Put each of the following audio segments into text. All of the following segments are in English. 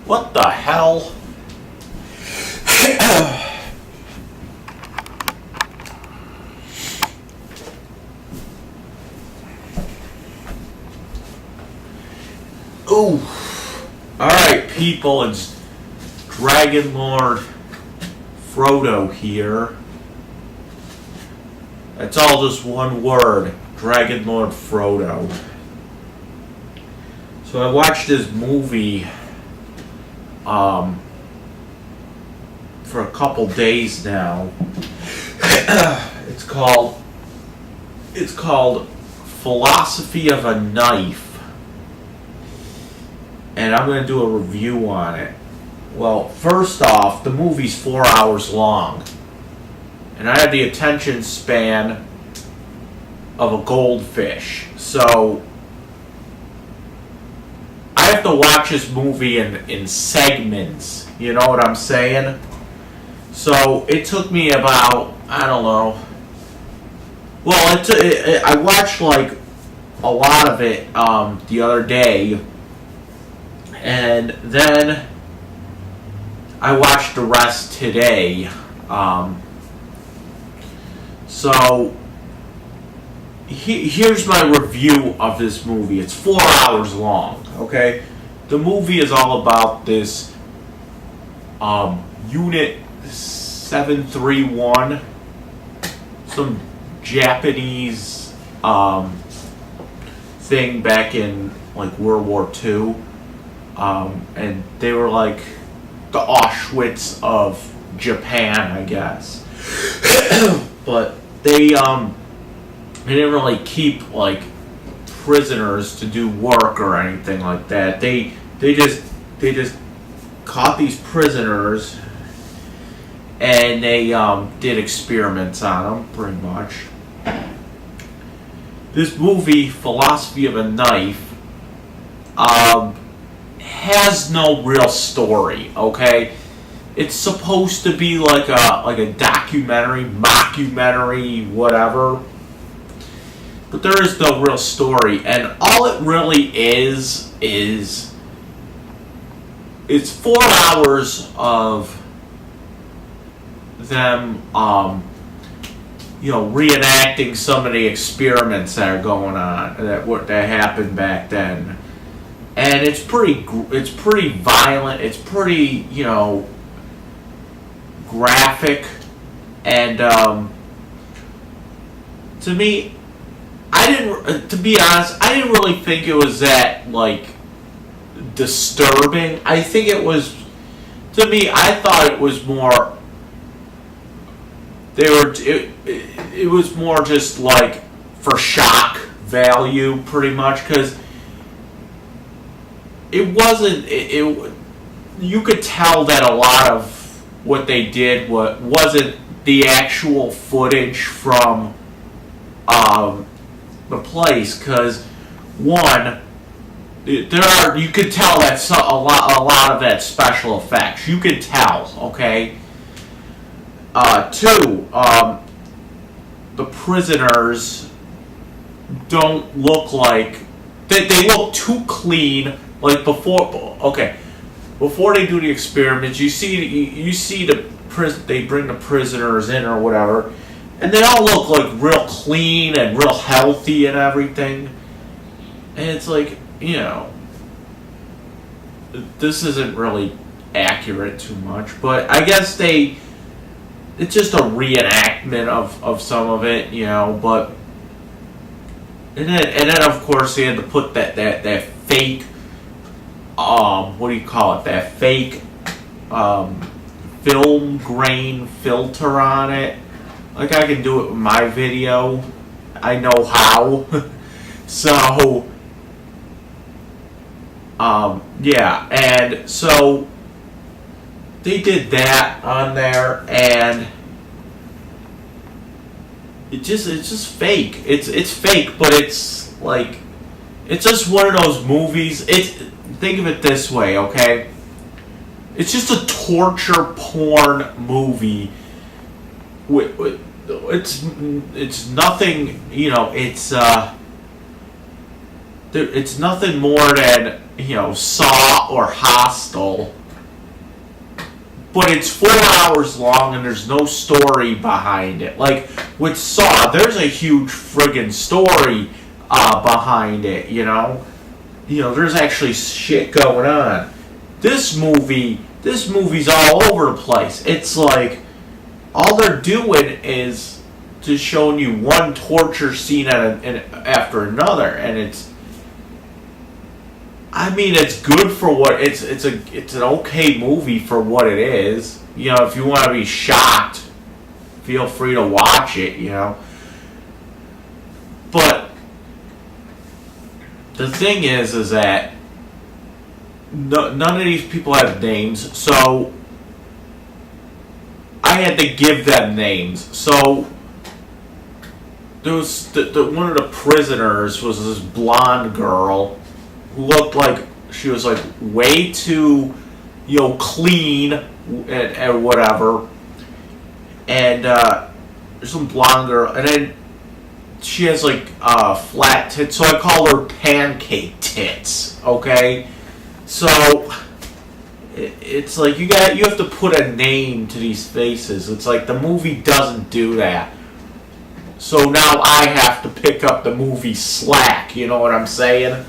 What the hell? Ooh. Alright, people, it's Dragonlordfrodo here. It's all just one word. Dragonlordfrodo. So I watched this movie for a couple days now. It's called Philosophy of a Knife. And I'm going to do a review on it. Well, first off, the movie's 4 hours long. And I have the attention span of a goldfish. So I have to watch this movie in segments. You know what I'm saying? So it took me about, I don't know. Well, I watched like a lot of it the other day. And then I watched the rest today. So here's my review of this movie. It's 4 hours long, okay? The movie is all about this Unit 731, some Japanese thing back in like World War II. And they were like the Auschwitz of Japan, I guess. But they didn't really keep like prisoners to do work or anything like that. They just caught these prisoners and they did experiments on them, pretty much. This movie, Philosophy of a Knife, has no real story, okay? It's supposed to be like a documentary, mockumentary, whatever. But there is no real story, and all it really is it's 4 hours of them reenacting some of the experiments that are going on that happened back then. And it's pretty violent. It's pretty, graphic. And to me, to be honest, I didn't really think it was that like disturbing. I think it was, to me, I thought it was more. It was more just like for shock value, pretty much, because. It wasn't. You could tell that a lot of what they did wasn't the actual footage from the place. Because one, you could tell that a lot of that special effects. You could tell. Okay. Two, the prisoners don't look like they look too clean. Like before they do the experiments, you see they bring the prisoners in or whatever, and they all look like real clean and real healthy and everything. And it's like, this isn't really accurate too much, but I guess it's just a reenactment of some of it, But and then of course they had to put that fake. What do you call it? That fake film grain filter on it. Like I can do it with my video. I know how. So, yeah, and so they did that on there, and it's just fake. It's fake, but it's like it's just one of those movies. Think of it this way, okay? It's just a torture porn movie. It's nothing, it's nothing more than, Saw or Hostel. But it's 4 hours long and there's no story behind it. Like, with Saw, there's a huge friggin' story behind it, there's actually shit going on. This movie's all over the place. It's like, all they're doing is just showing you one torture scene after another, and it's good for what it's an okay movie for what it is. If you want to be shocked, feel free to watch it. But the thing is that none of these people have names, so I had to give them names. So there was one of the prisoners was this blonde girl who looked like she was like way too, clean and whatever. And there's some blonde girl, and then she has like flat tits, so I call her pancake tits. Okay, so it's like you have to put a name to these faces. It's like the movie doesn't do that. So now I have to pick up the movie slack. You know what I'm saying?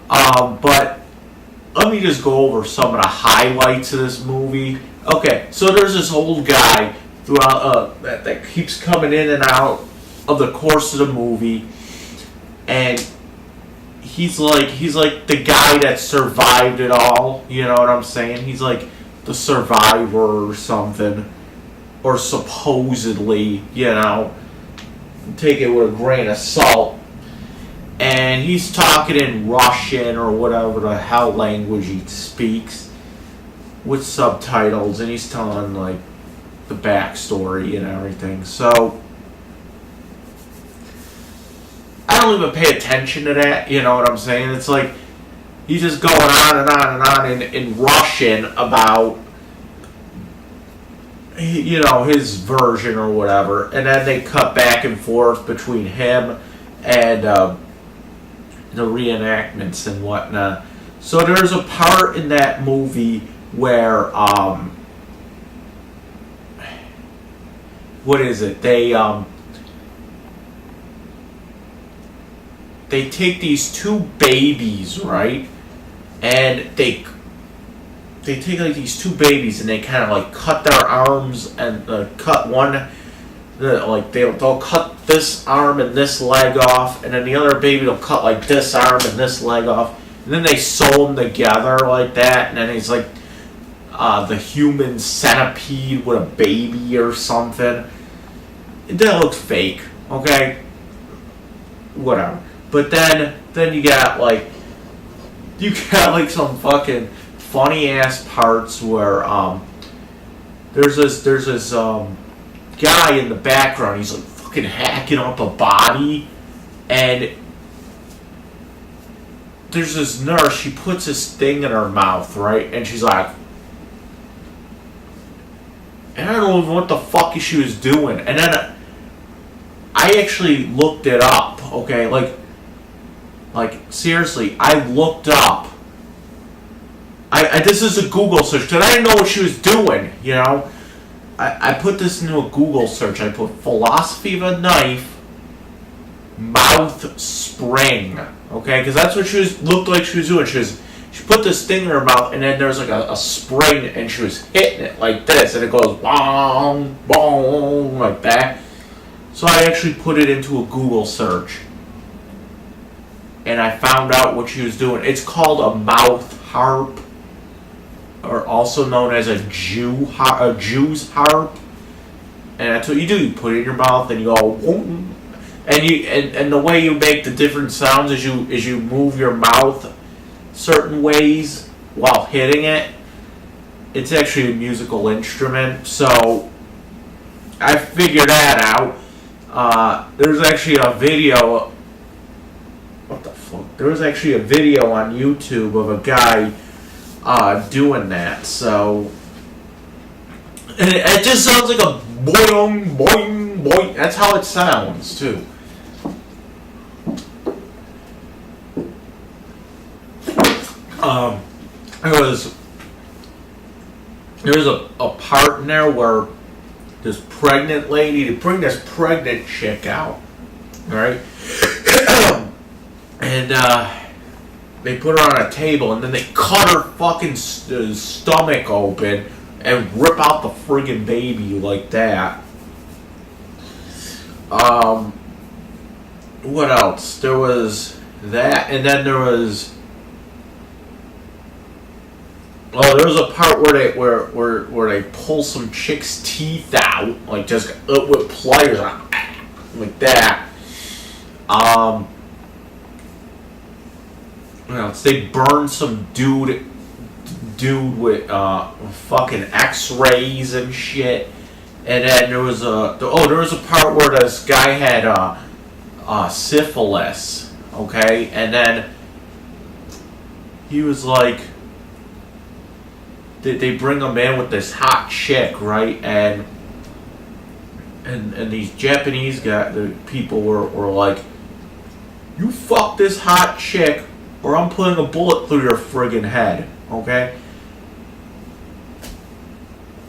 But let me just go over some of the highlights of this movie. Okay, so there's this old guy throughout that keeps coming in and out of the course of the movie, and he's like the guy that survived it all. You know what I'm saying? He's like the survivor or something, or supposedly. Take it with a grain of salt. And he's talking in Russian or whatever the hell language he speaks with subtitles, and he's telling like the backstory and everything. So I don't even pay attention to that, you know what I'm saying? It's like he's just going on and on and on in Russian about his version or whatever, and then they cut back and forth between him and the reenactments and whatnot. So there's a part in that movie where what is it? They take these two babies, right? And they take like these two babies and they kind of like cut their arms and cut one. Like they'll cut this arm and this leg off, and then the other baby will cut like this arm and this leg off, and then they sew them together like that, and then it's like the human centipede with a baby or something. That looks fake, okay? Whatever. But then you got like some fucking funny ass parts where there's this guy in the background. He's like fucking hacking up a body, and there's this nurse. She puts this thing in her mouth, right? And she's like, and I don't know what the fuck she was doing. And then I actually looked it up. Okay, like seriously, I looked up. This is a Google search because I didn't know what she was doing. I put this into a Google search. I put philosophy of a knife, mouth spring. Okay, because that's what looked like she was doing. She put this thing in her mouth, and then there's like a spring, and she was hitting it like this, and it goes bong, bong, like that. So I actually put it into a Google search, and I found out what she was doing. It's called a mouth harp, or also known as a Jew's harp. And that's what you do. You put it in your mouth, and you go, boom. And the way you make the different sounds is you move your mouth certain ways while hitting it. It's actually a musical instrument, so I figured that out. There's actually a video. What the fuck? There was actually a video on YouTube of a guy doing that. So, and it just sounds like a boing, boing, boing. That's how it sounds too. Um, there was a part in there where this pregnant lady, they bring this pregnant chick out, right? And they put her on a table, and then they cut her fucking stomach open and rip out the friggin' baby like that. What else? There was that, and then there was. Oh, there was a part where they pull some chick's teeth out, like just with pliers, like that. What else? They burned some dude with fucking X-rays and shit. And then there was a part where this guy had syphilis, okay, and then he was like, they bring him in with this hot chick, right, and these Japanese the people were like, you fuck this hot chick, or I'm putting a bullet through your friggin' head, okay?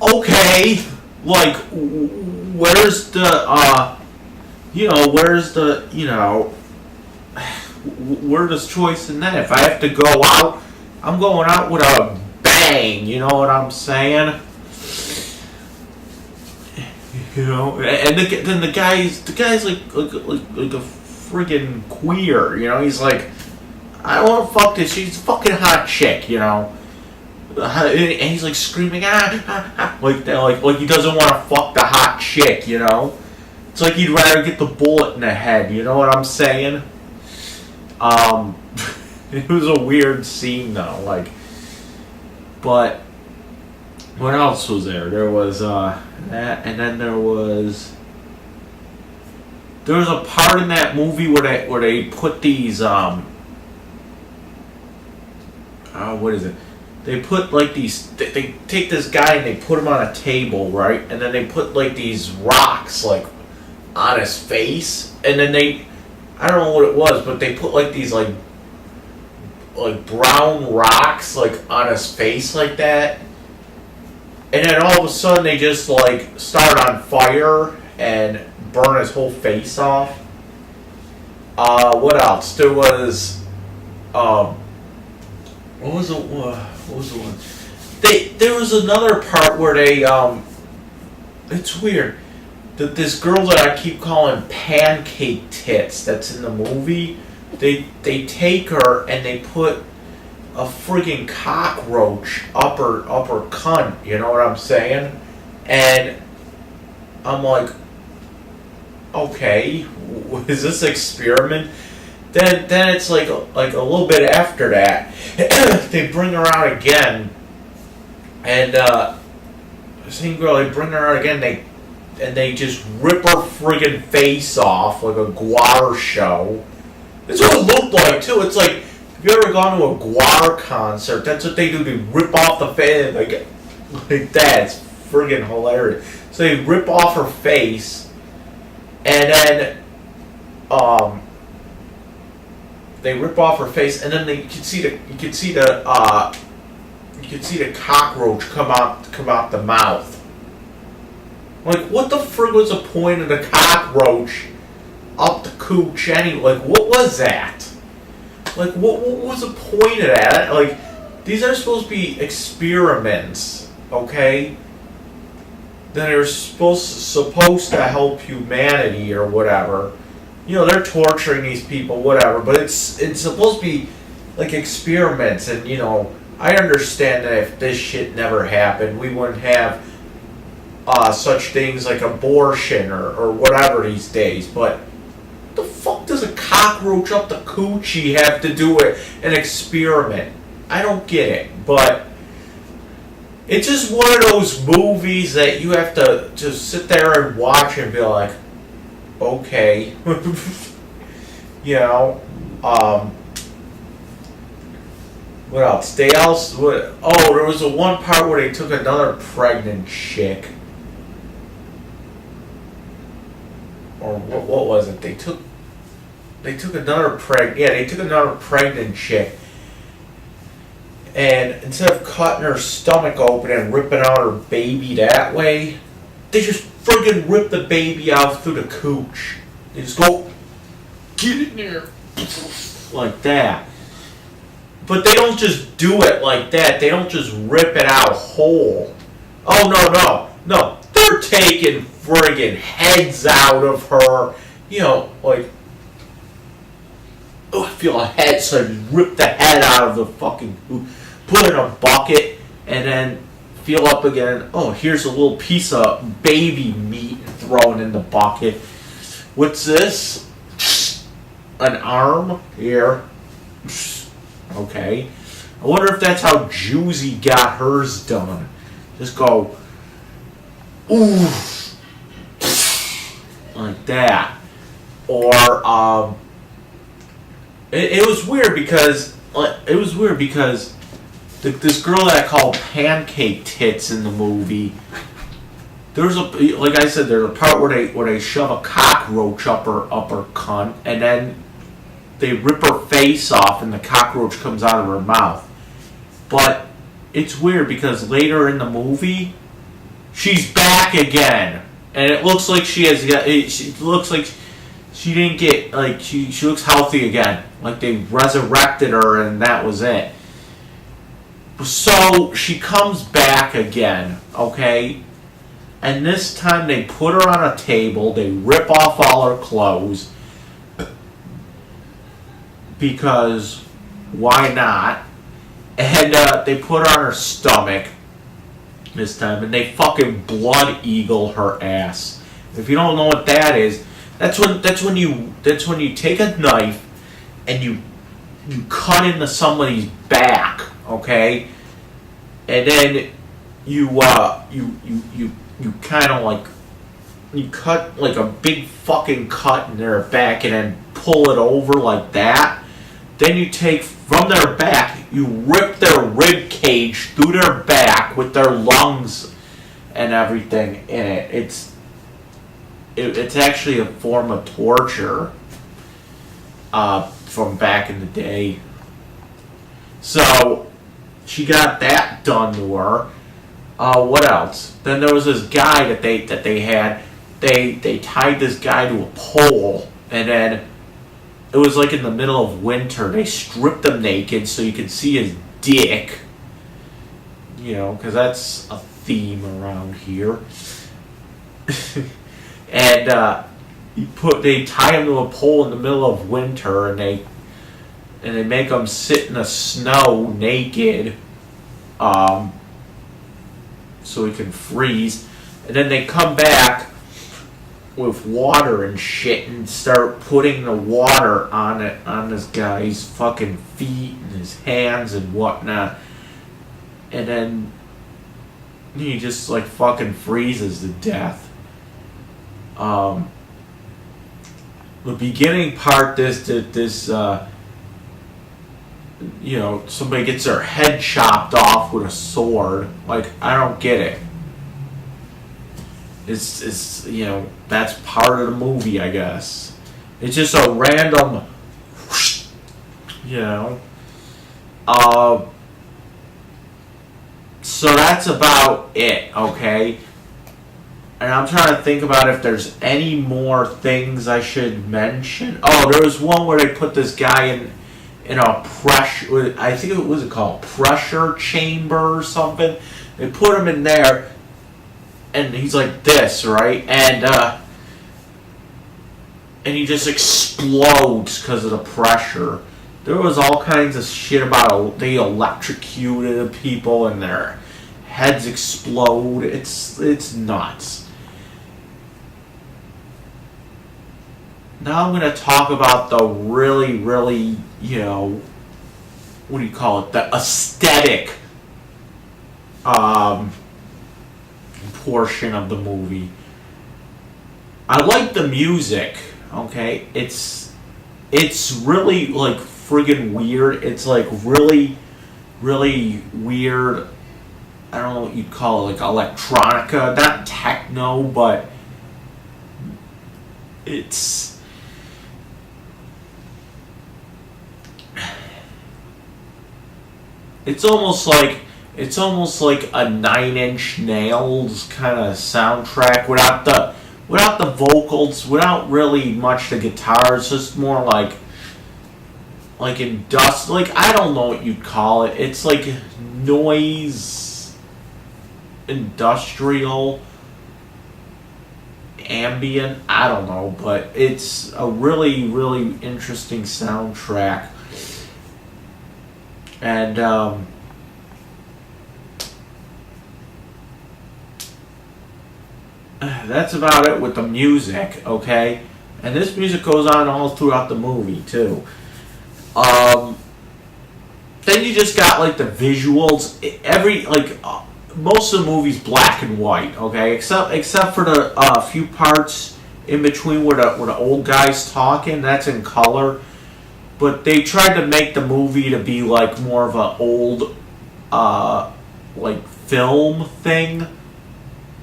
Okay, like, where's the where's the choice in that? If I have to go out, I'm going out with a bang, you know what I'm saying? You know, and then the guy's like a friggin' queer, you know? He's like, I don't want to fuck this. She's a fucking hot chick, you know. And he's like screaming, like that, like he doesn't want to fuck the hot chick, you know. It's like he'd rather get the bullet in the head, you know what I'm saying? It was a weird scene though, like. But what else was there? There was that, and then there was a part in that movie where they put these what is it? They put like these. They take this guy and they put him on a table, right? And then they put like these rocks like on his face, and then I don't know what it was, but they put like these like brown rocks like on his face like that, and then all of a sudden they just like start on fire and burn his whole face off. What else? There was what was the one? There was another part where they it's weird. This girl that I keep calling Pancake Tits that's in the movie, they take her and they put a friggin' cockroach up her cunt, you know what I'm saying? And I'm like, okay, is this experiment? Then it's like a little bit after that, they bring her out again, and the same girl, they bring her out again, they just rip her friggin' face off like a guar show. That's what it looked like too. It's like, if you ever gone to a guar concert, that's what they do. They rip off the face like that. It's friggin' hilarious. So they rip off her face, and then they rip off her face, and then you could see the cockroach come out the mouth. Like, what the frig was the point of the cockroach up the cooch anyway? Like, what was that? Like, what was the point of that? Like, these are supposed to be experiments, okay? That are supposed to help humanity or whatever. You know, they're torturing these people, whatever, but it's supposed to be like experiments, and you know, I understand that if this shit never happened, we wouldn't have such things like abortion or whatever these days, but what the fuck does a cockroach up the coochie have to do with an experiment? I don't get it, but it's just one of those movies that you have to just sit there and watch and be like, okay. You know, what else? There was the one part where they took another pregnant chick. Or what was it? They took another pregnant chick. And instead of cutting her stomach open and ripping out her baby that way, they just friggin' rip the baby out through the cooch. They just go, get in there, like that. But they don't just do it like that. They don't just rip it out whole. Oh, no. They're taking friggin' heads out of her. You know, like, oh, I feel a head, so I just rip the head out of the fucking cooch. Put it in a bucket, and then feel up again. Oh, here's a little piece of baby meat thrown in the bucket. What's this? An arm? Here. Okay. I wonder if that's how Juicy got hers done. Just go, ooh, like that. Or, it was weird because, this girl that I call Pancake Tits in the movie, there's like I said, there's a part where they shove a cockroach up her cunt, and then they rip her face off, and the cockroach comes out of her mouth. But it's weird because later in the movie, she's back again, and it looks like she has. It looks like she didn't get she looks healthy again, like they resurrected her, and that was it. So she comes back again, okay? And this time they put her on a table, they rip off all her clothes, because why not? And they put her on her stomach this time, and they fucking blood eagle her ass. If you don't know what that is, that's when you take a knife and you cut into somebody's back, okay? And then you kind of like, you cut like a big fucking cut in their back and then pull it over like that. Then you take from their back, you rip their rib cage through their back with their lungs and everything in it. It's actually a form of torture from back in the day. So she got that done to her. What else? Then there was this guy that they had. They tied this guy to a pole, and then it was like in the middle of winter. They stripped him naked so you could see his dick. You know, because that's a theme around here. And they tie him to a pole in the middle of winter, and they make him sit in the snow naked, so he can freeze. And then they come back with water and shit and start putting the water on this guy's fucking feet and his hands and whatnot. And then he just like fucking freezes to death. The beginning part, somebody gets their head chopped off with a sword. Like, I don't get it. It's that's part of the movie, I guess. It's just a random, So that's about it, okay? And I'm trying to think about if there's any more things I should mention. Oh, there was one where they put this guy in a pressure, I think it was called pressure chamber or something. They put him in there, and he's like this, right? And he just explodes because of the pressure. There was all kinds of shit about they electrocuted people and their heads explode. It's nuts. Now I'm going to talk about the really, really, what do you call it? The aesthetic portion of the movie. I like the music, okay? It's really, like, friggin' weird. It's, like, really, really weird. I don't know what you'd call it, like electronica. Not techno, but it's... it's almost like a Nine Inch Nails kind of soundtrack without the vocals, without really much the guitars, just more like like I don't know what you'd call it. It's like noise, industrial, ambient. I don't know, but it's a really really interesting soundtrack, and that's about it with the music. Okay, and this music goes on all throughout the movie too. Then you just got like the visuals. Most of the movie's black and white. Okay, except for the few parts in between where the old guy's talking. That's in color. But they tried to make the movie to be like more of an old, like film thing.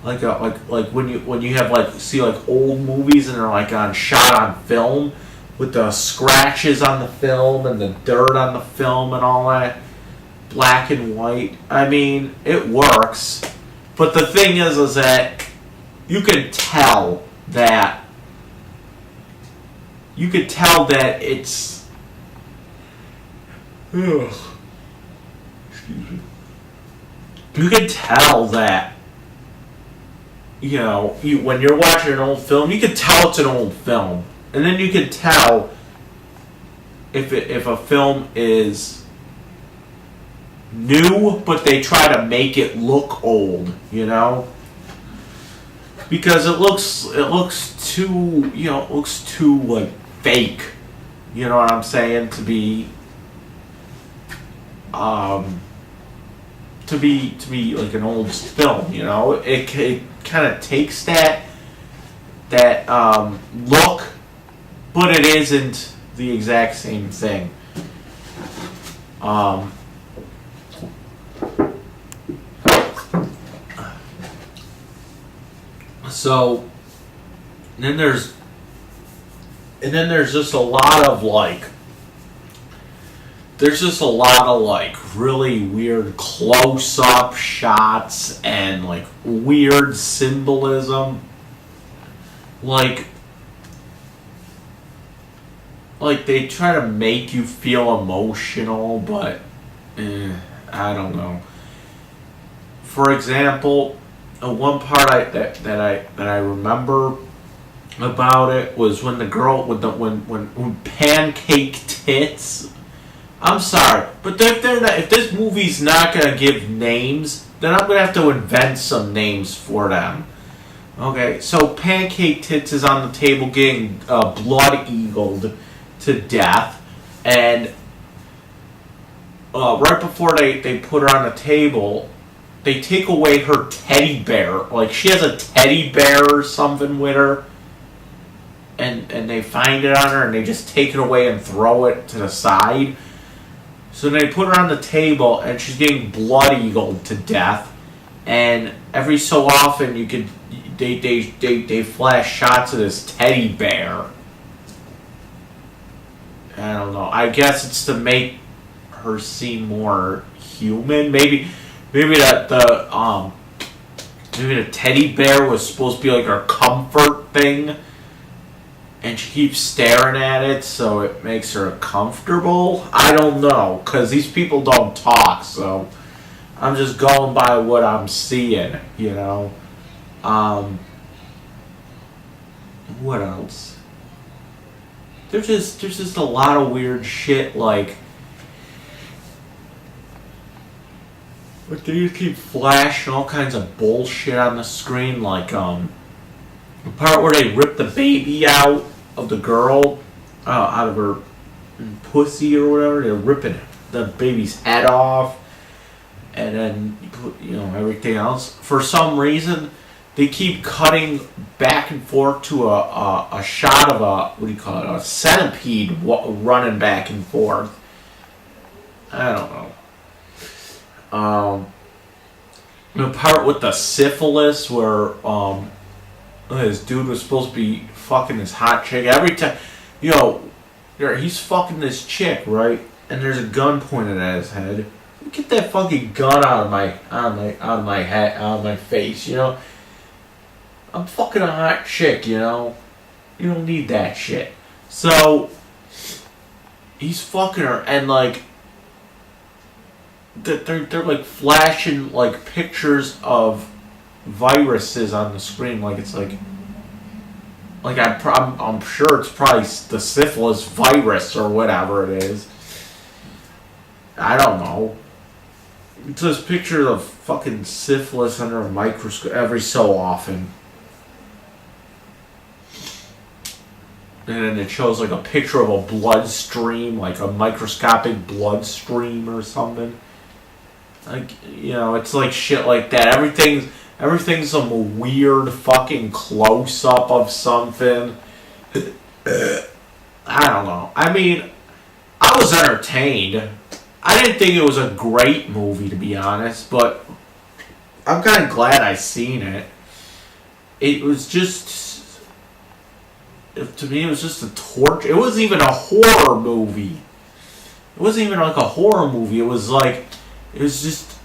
Like when you have like see like old movies and they're like shot on film, with the scratches on the film and the dirt on the film and all that, black and white. I mean, it works, but the thing is that you could tell that it's. Ugh. Excuse me. You can tell that. When you're watching an old film, you can tell it's an old film. And then you can tell if a film is new, but they try to make it look old, because it looks too like fake, you know what I'm saying, to be like an old film, it kind of takes that look. But it isn't the exact same thing. So then there's just a lot of really weird close-up shots and like weird symbolism, like they try to make you feel emotional, but I don't know. For example, one part that I remember about it was when the girl when pancake tits. I'm sorry, but if this movie's not gonna give names, then I'm gonna have to invent some names for them. Okay, so pancake tits is on the table getting blood-eagled to death, and right before they put her on the table, they take away her teddy bear. Like, she has a teddy bear or something with her, and they find it on her, and they just take it away and throw it to the side. So they put her on the table, and she's getting blood-eagled to death, and every so often they flash shots of this teddy bear. I don't know. I guess it's to make her seem more human. Maybe the teddy bear was supposed to be like her comfort thing, and she keeps staring at it, so it makes her comfortable. I don't know, because these people don't talk, so I'm just going by what I'm seeing. What else? There's just a lot of weird shit, like they just keep flashing all kinds of bullshit on the screen, like the part where they rip the baby out of the girl, out of her pussy or whatever. They're ripping the baby's head off, and then you put everything else. For some reason, they keep cutting back and forth to a shot of a centipede running back and forth. I don't know. The part with the syphilis where this dude was supposed to be fucking this hot chick. Every time, he's fucking this chick, right? And there's a gun pointed at his head. Get that fucking gun out of my head, out of my face, you know? I'm fucking a hot chick, you know? You don't need that shit. So, he's fucking her, and like, they're like flashing like pictures of viruses on the screen, like it's like I'm sure it's probably the syphilis virus or whatever it is. I don't know. It's this picture of fucking syphilis under a microscope every so often. And then it shows like a picture of a bloodstream, like a microscopic bloodstream or something. Like, you know, it's like shit like that. Everything's some weird fucking close-up of something. I don't know. I mean, I was entertained. I didn't think it was a great movie, to be honest, but I'm kind of glad I seen it. It was just, to me, it was just a torture. It wasn't even a horror movie. It wasn't even like a horror movie. It was just,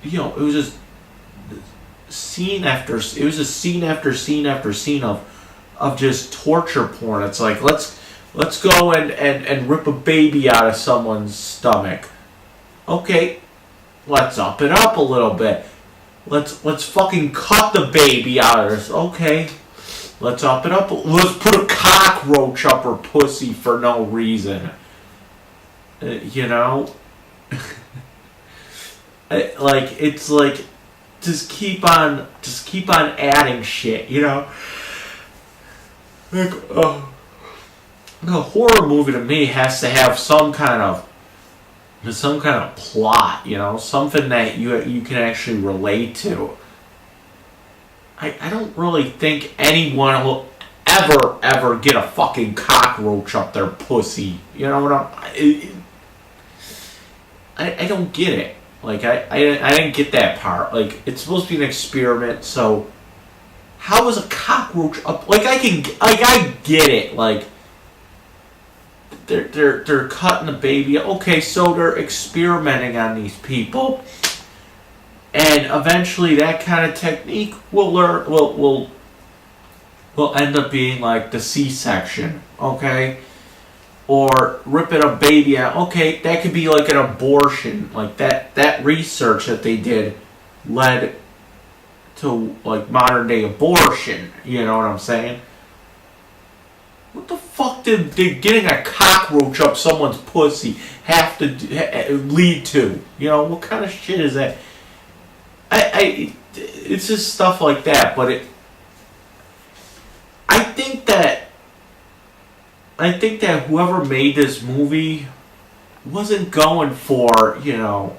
you know, it was just scene after scene after scene of just torture porn. It's like, let's go and rip a baby out of someone's stomach. Okay, let's up it up a little bit. Let's fucking cut the baby out of this. Okay, let's up it up. Let's put a cockroach up her pussy for no reason. You know, it's like just keep on adding shit. You know, like a horror movie to me has to have some kind of plot, you know, something that you can actually relate to. I don't really think anyone will ever get a fucking cockroach up their pussy. You know what I don't get it. Like I didn't get that part. Like, it's supposed to be an experiment, so how is a cockroach up? Like, I get it. Like, they're cutting the baby. Okay, so they're experimenting on these people, and eventually that kind of technique will end up being like the C-section. Okay, or ripping a baby out. Okay, that could be like an abortion. Like that research that they did led to like modern day abortion. You know what I'm saying? What the fuck did getting a cockroach up someone's pussy have to lead to? You know, what kind of shit is that? It's just stuff like that. But I think that whoever made this movie wasn't going for, you know,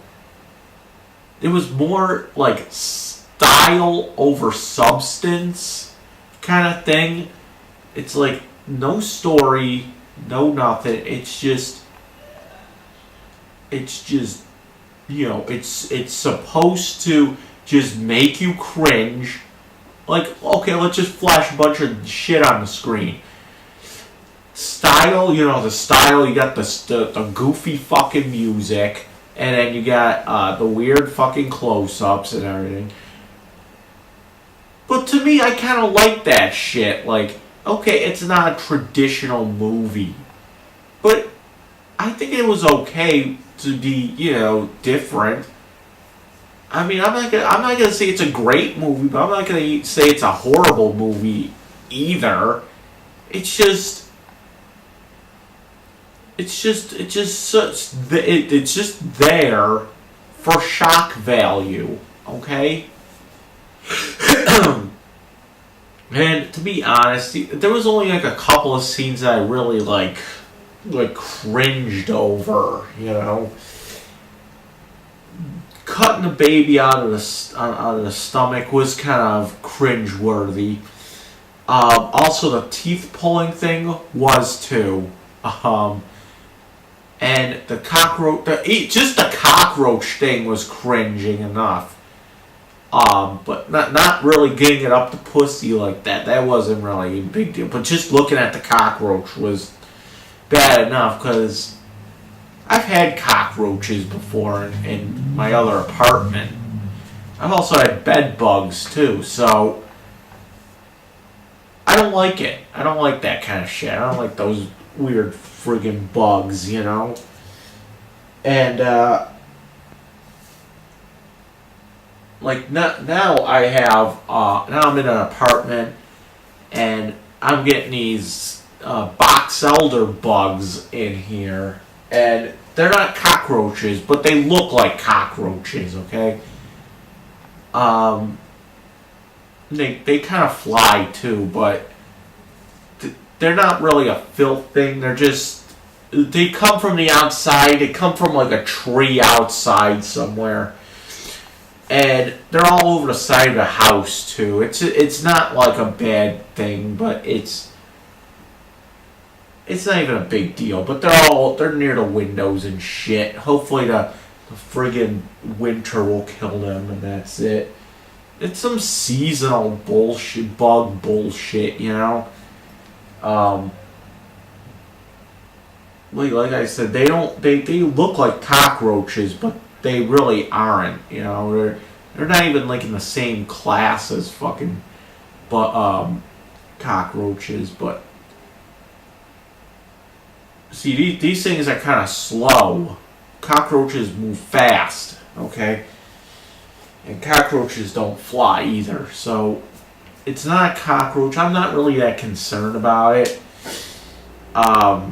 it was more like style over substance kind of thing. It's like no story, no nothing. It's just, you know, it's supposed to just make you cringe. Like, okay, let's just flash a bunch of shit on the screen. Style, you know, the style, you got the goofy fucking music, and then you got the weird fucking close-ups and everything. But to me, I kind of like that shit. Like, okay, it's not a traditional movie, but I think it was okay to be, you know, different. I mean, I'm not gonna say it's a great movie, but I'm not gonna say it's a horrible movie either. It's just there for shock value, okay? And to be honest, there was only like a couple of scenes that I really like cringed over, you know. Cutting the baby out of the stomach was kind of cringeworthy. Also, the teeth pulling thing was too. And the cockroach, just the cockroach thing was cringing enough. But not really getting it up the pussy like that. That wasn't really a big deal. But just looking at the cockroach was bad enough, because I've had cockroaches before in my other apartment. I've also had bed bugs too, so I don't like it. I don't like that kind of shit. I don't like those weird friggin' bugs, you know? And, like, now I have, now I'm in an apartment, and I'm getting these, box elder bugs in here, and they're not cockroaches, but they look like cockroaches, okay? They kind of fly too, but they're not really a filth thing. They're just, they come from the outside. They come from like a tree outside somewhere, and they're all over the side of the house too. It's not like a bad thing, but it's not even a big deal. But they're near the windows and shit. Hopefully the friggin' winter will kill them, and that's it. It's some seasonal bullshit, bug bullshit, you know? Like I said, they look like cockroaches, but they really aren't, you know? They're not even like in the same class as fucking, cockroaches, but see, these things are kind of slow. Cockroaches move fast, okay? And cockroaches don't fly either, so it's not a cockroach. I'm not really that concerned about it. But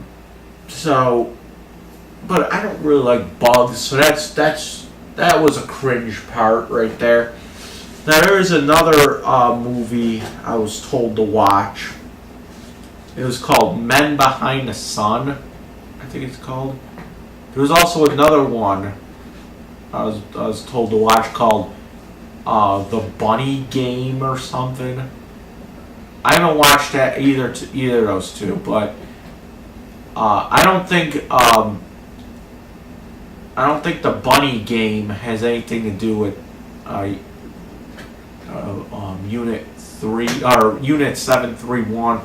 I don't really like bugs, so that was a cringe part right there. Now there is another movie I was told to watch. It was called Men Behind the Sun, I think it's called. There was also another one I was told to watch called The Bunny Game or something. I haven't watched that either of those two, but I don't think The Bunny Game has anything to do with Unit 3 or Unit 731.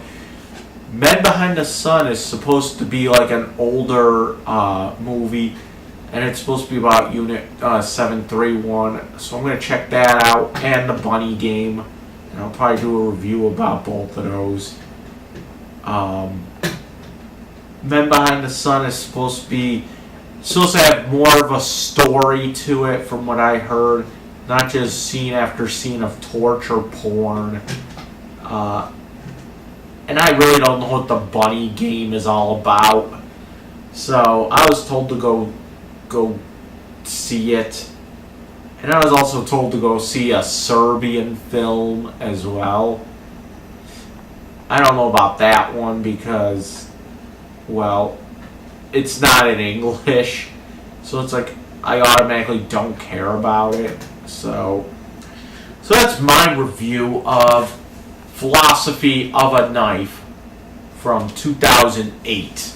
Men Behind the Sun is supposed to be like an older movie, and it's supposed to be about Unit 731. So I'm going to check that out, and The Bunny Game, and I'll probably do a review about both of those. Men Behind the Sun is supposed to have more of a story to it, from what I heard, not just scene after scene of torture porn. And I really don't know what The Bunny Game is all about. So I was told to go see it. And I was also told to go see a Serbian film as well. I don't know about that one because, well, it's not in English. So it's like I automatically don't care about it. So that's my review of Philosophy of a Knife from 2008.